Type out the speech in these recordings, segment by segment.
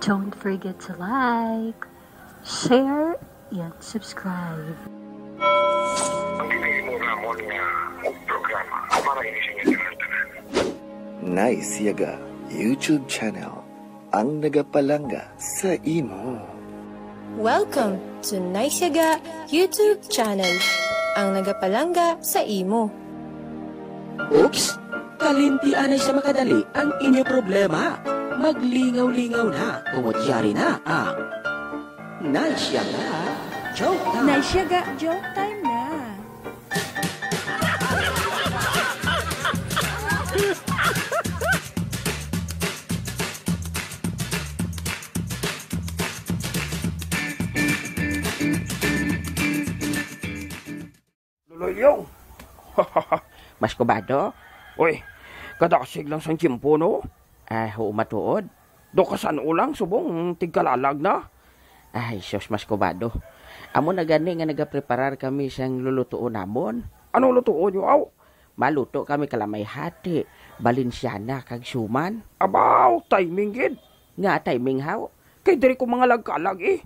Don't forget to like, share, and subscribe. Ang ginigimura mo nga programa para inising ito ng tanan. Nice Yaga YouTube channel ang nagapalanga sa imo. Welcome to Naisyaga YouTube channel, ang nagapalanga sa imo. Oops! Kalintian ay sa makadali ang inyong problema. Maglingaw-lingaw na, umutyari na ang Naisyaga Joke Time. Naisyaga Joke Time na. Luloyong! Mas kubado? Uy, kadasig lang sang tiyempo, no? Matuod. Do ka saan ulang, subong tigkalalag na? Sus, mas kubado. Amo na gani nga nagapreparar kami sang lulutuon namon. Ano lutuon nyo, aw? Maluto kami kalamay hati, balinsyana kag suman. Abaw, timing gid. Nga timing haw. Kay diri ko mga lagkalag eh.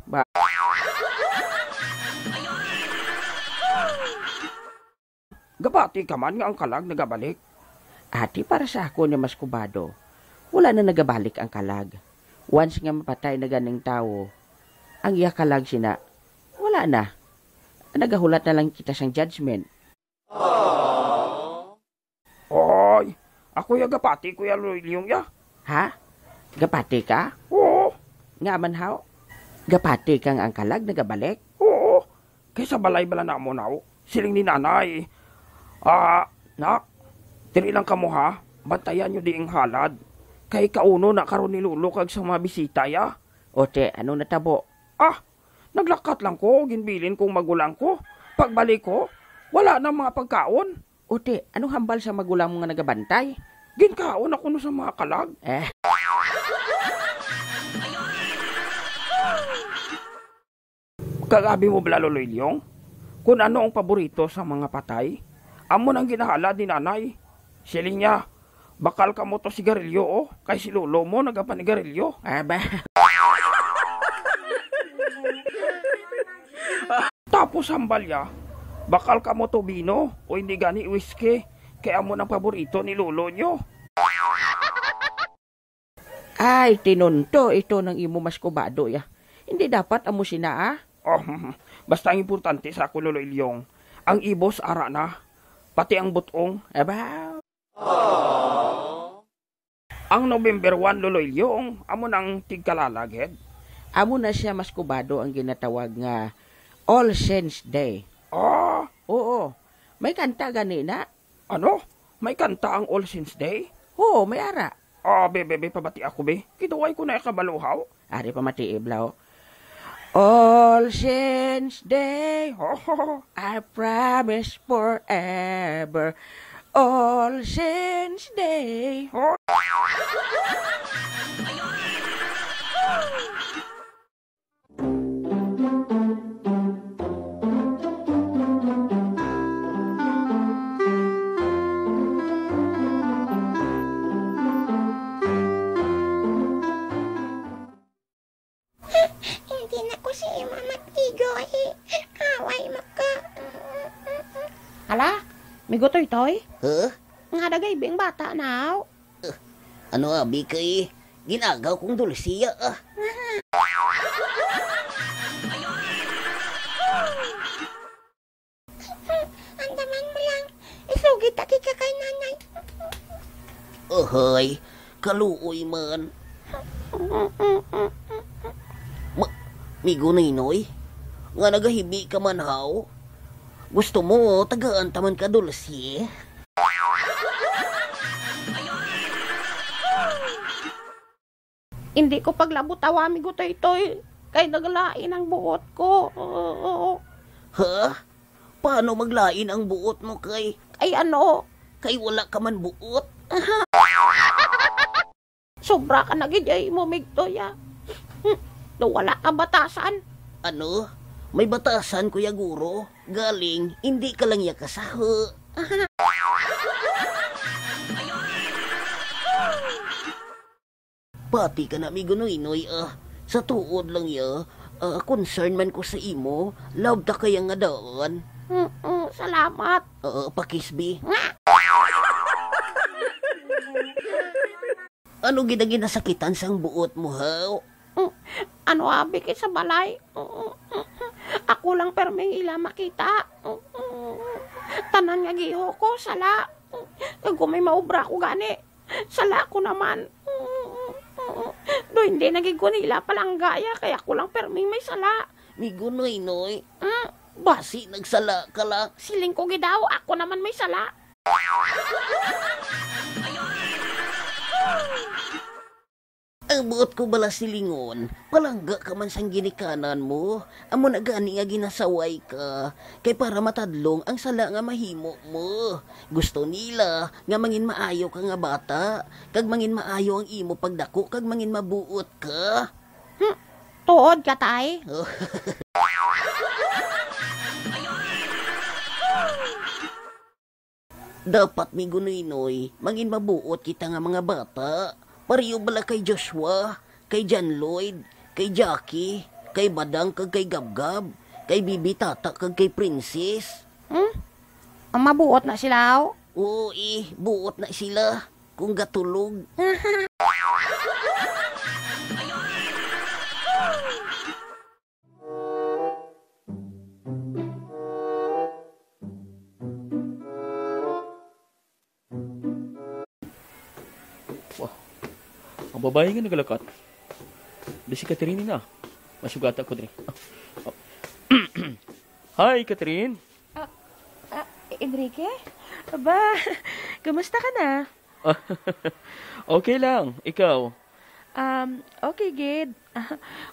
Gabati ka man nga ang kalag nagabalik. Ati para sa ako niya mas kubado. Wala na nagabalik ang kalag. Once nga mapatay na ganing tao, ang iya kalag sina, wala na. Nagahulat na lang kita sang judgment. Oy, ako ya gapati ko ya Luloyong ya. Ha? Gapati ka? Oo. Nga man haw? Gapati kang ang kalag nagabalik? Oo. Kaysa balay bala na mo naw. Siling ni nanay. Nak, diri lang kamo ha. Bantayan nyo diing halad. Kay kauno na karon ni Lulo kag sa mga bisita ya. Ote, ano natabo? Naglakat lang ko, ginbilin kong magulang ko. Pagbalik ko, wala na mga pagkaon. Ote, anong hambal sa magulang mo nga nagabantay? Ginkaon ako no sa mga kalag. Kagabi mo bala Luloyong? Kung ano ang paborito sa mga patay, amo nang ginahala ni nanay. Siling niya, bakal ka mo to sigarilyo oh, kay si Lolo mo nagapanigarilyo. Tapos hambal niya, bakal ka mo to bino o hindi gani whiskey, kaya amo nang paborito ni Lolo nyo. Ay, tinunto ito ng imo mas kubado ya. Hindi dapat amo sina Basta ang importante sa ako Luloyong, ang ibos ara na, pati ang butong. Ang November 1 Luloyong, amo nang tigkalalaghed. Amo na siya mas kubado ang ginatawag nga All Saints Day. Oo. May kanta gani na. Ano? May kanta ang All Saints Day? Oo, may ara. Be, pabati ako be. Kiduway ko na ikabaluhaw. Ari pa mati iblaw. All Saints Day, I promise forever. All Saints Day. Hindi na ko si Mama Tigoy. Away mo ka. Hala, may gutoy-toy? Huh? Nga dagay bing bata now. Ano abi kay? Ginagaw kong dulsiya Andaman mo lang. Isugit aki ka kay nanay. Ohoy, kaluoy man. Migunay-noy, nga nagahibi ka man haw. Gusto mo, tagaan taman ka dulsi? Hindi ko paglabot awami gutoy-toy. Kay naglain ang buot ko. Ha? Paano maglain ang buot mo kay? Ay ano? Kay wala ka man buot? Sobra ka nagijay mo, Migtoy wala ka batasan. Ano? May batasan, Kuya Guro? Galing, hindi ka lang yakasaho. Pati ka na, Migunoy-noy, Sa tuod lang ya, concern man ko sa imo, love ta kaya nga daan. Salamat. Pakisbi. Ano ginasakitan sang buot mo, haw? Ano abi kay sa balay? Ako lang perming ila makita. Tanan nga giho ko, sala. Kung may maubra ko gani, sala ko naman. Do hindi nagig ko nila palang gaya, kaya ko lang perming may sala. Migo noy. Basi nagsala ka lang. Siling ko gidaw, ako naman may sala. Ang buot ko bala silingon, palangga ka man sang ginikanan mo. Amo na gani nga ginasaway ka. Kay para matadlong ang sala nga mahimo mo. Gusto nila nga mangin maayo ka nga bata. Kag mangin maayo ang imo pagdako, kag mangin mabuot ka. Tuod ka tay. Dapat mi gunoy-noy, mangin mabuot kita nga mga bata. Pariyo bala kay Joshua, kay John Lloyd, kay Jackie, kay Badang kag kay Gabgab, kay Bibi Tata kag kay Princess. Ang mabuot na sila. Oo buot na sila kung gatulog. Ang babae nga nagalakat. Di si Catherine na. Masugata ko din. Hi, Catherine. Enrique? Aba, kamusta ka na? Okay lang. Ikaw? Okay, Gid.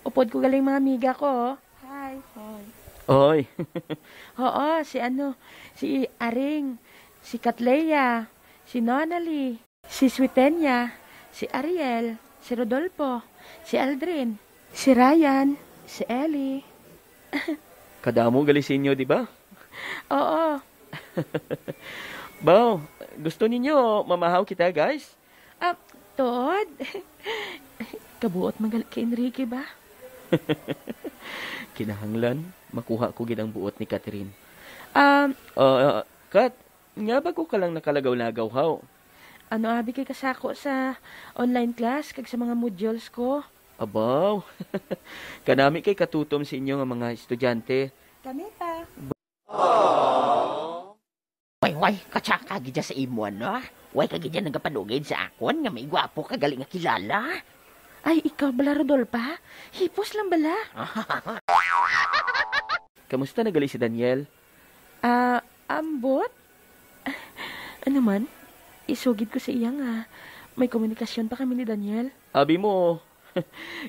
Upod ko galing mga amiga ko. Hi. Oy. Oo, si Aring, si Katleya, si Nonali, si Sweetenia, si Ariel, si Rodolfo, si Aldrin, si Ryan, si Ellie. Kadamo galisinyo, di ba? Oo. Bao, gusto ninyo mamahaw kita, guys? Todd. Kabuot magal kay Enrique ba? Kinahanglan, makuha ko gid ang buot ni Catherine. Kat, nga bago ka lang nakalagaw-lagaw, haw? Ano abi kay kasako sa online class kag sa mga modules ko? Abaw. Kanami kay katutom sa inyo nga mga estudyante. Kami pa. Way, katsaka gidya sa imo, ano? Way ka gidya nagapanugid sa akon nga may gwapo ka galing nga kilala. Ay, ikaw bala, Rodolpa? Hipos lang bala? Kamusta nagali si Daniel? Ambot? Ano man? Isugid ko sa iya nga. May komunikasyon pa kami ni Daniel. Abi mo,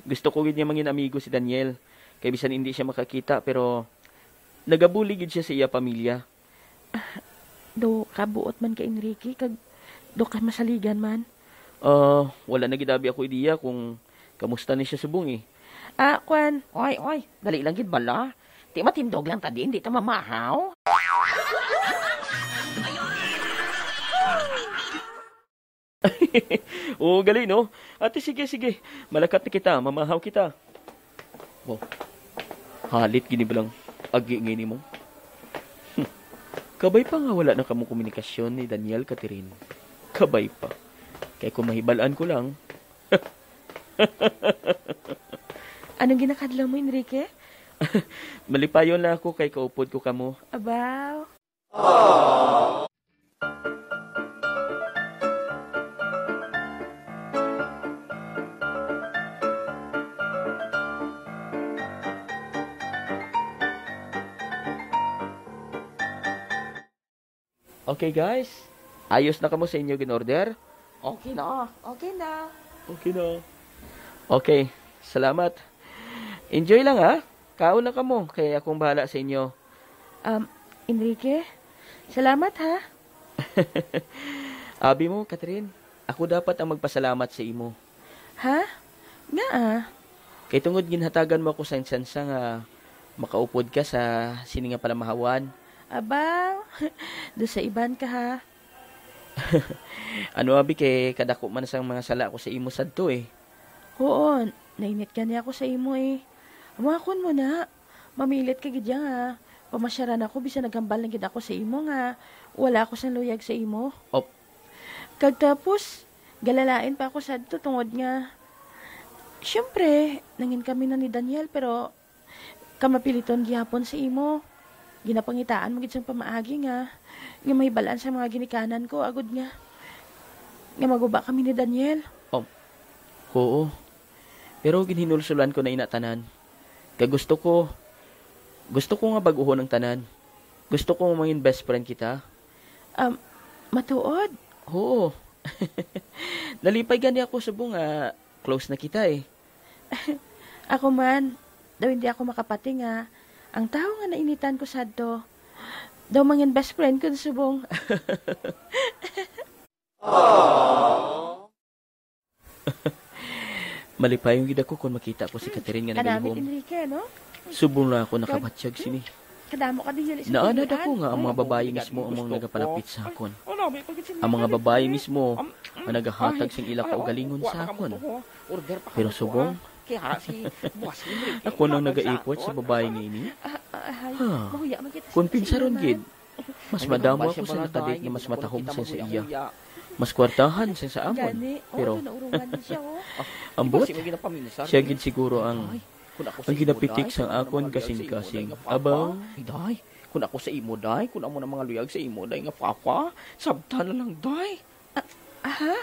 gusto ko gid niya mangin amigo si Daniel. Kay bisan hindi siya makakita, pero nagabuli gid siya sa iya pamilya. Do kabuot man kay Enrique, kag do ka masaligan man. Wala na gidabi ako ideya kung kamusta ni siya subong eh. Kwan. Oy, dali lang gid bala. Di matindog lang ta din, di ta mamahaw. Oo, gali, no? Ate, sige. Malakat na kita, mamahaw kita. Oh, halit gini ba lang agi ngini mo? Kabay pa nga wala na kamong komunikasyon ni Daniel, Catherine. Kabay pa. Kaya kung mahibalaan ko lang. Anong ginakadlaw mo, Enrique? Malipayon na ako kay kaupod ko kamo. Abaw. Okay, guys. Ayos na kamo sa inyo ginorder? Okay na. Okay, salamat. Enjoy lang, ha? Kaon na kamo, kaya akong bahala sa inyo. Enrique, salamat ha. Abi mo, Catherine, ako dapat ang magpasalamat sa imo. Ha? Nga Kay tungod ginhatagan mo ako sa insansa nga makaupod ka sa sininga palamahawan. Abaw, do sa iban ka ha. Ano abi kay kadako man sang mga sala ko sa imo sadto eh. Oo, nainit ka niya ako sa imo eh. Amakon mo na. Mamilit ka gidya nga. Pamasyaran ako, bisa naghambal na gid ako sa imo nga. Wala ako sa luyag sa imo. Op. Kagtapos, galalain pa ako sa dito tungod nga. Siyempre, nangin kami na ni Daniel pero kamapiliton gihapon sa imo. Ginapangitaan mo gid sang pamaagi nga. Nga may balaan sa mga ginikanan ko, agod nga. Nga maguba kami ni Daniel. Oo. Pero ginhinulsulan ko na inatanan. Kaya gusto ko nga baguhon ng tanan. Gusto ko mangin best friend kita. Matuod? Oo. Nalipay gani ako sa bunga. Close na kita eh. Ako man, daw hindi ako makapati nga. Ang tao nga nainitan ko sadto. Daw mangin best friend ko sa subong. Malipay yung gida ko kung makita ko si Catherine nga Kadamit nagayhom. Enrique, no? Subong na ako nakabatsyag sini. Kadamo ka din sa Naanad ako nga ang mga babae mismo ang mga nagapalapit sa akon. Ang mga babae mismo ang nagahatag sing ila kaugalingon sa akon. Pero subong, ako nang nagaipot sa babae nga ini. Kung pinsaron gid, mas madamo ako sa nakadate nga mas matahom sa iya. Mas kwartahan sa amon. Pero, ambot, siya gid siguro ang ginapitik sa akon kasing-kasing. Abaw, day, kung ako sa imo, day, kung amo na mga luyag sa imo, day, nga papa, sabta na lang, day. Aha?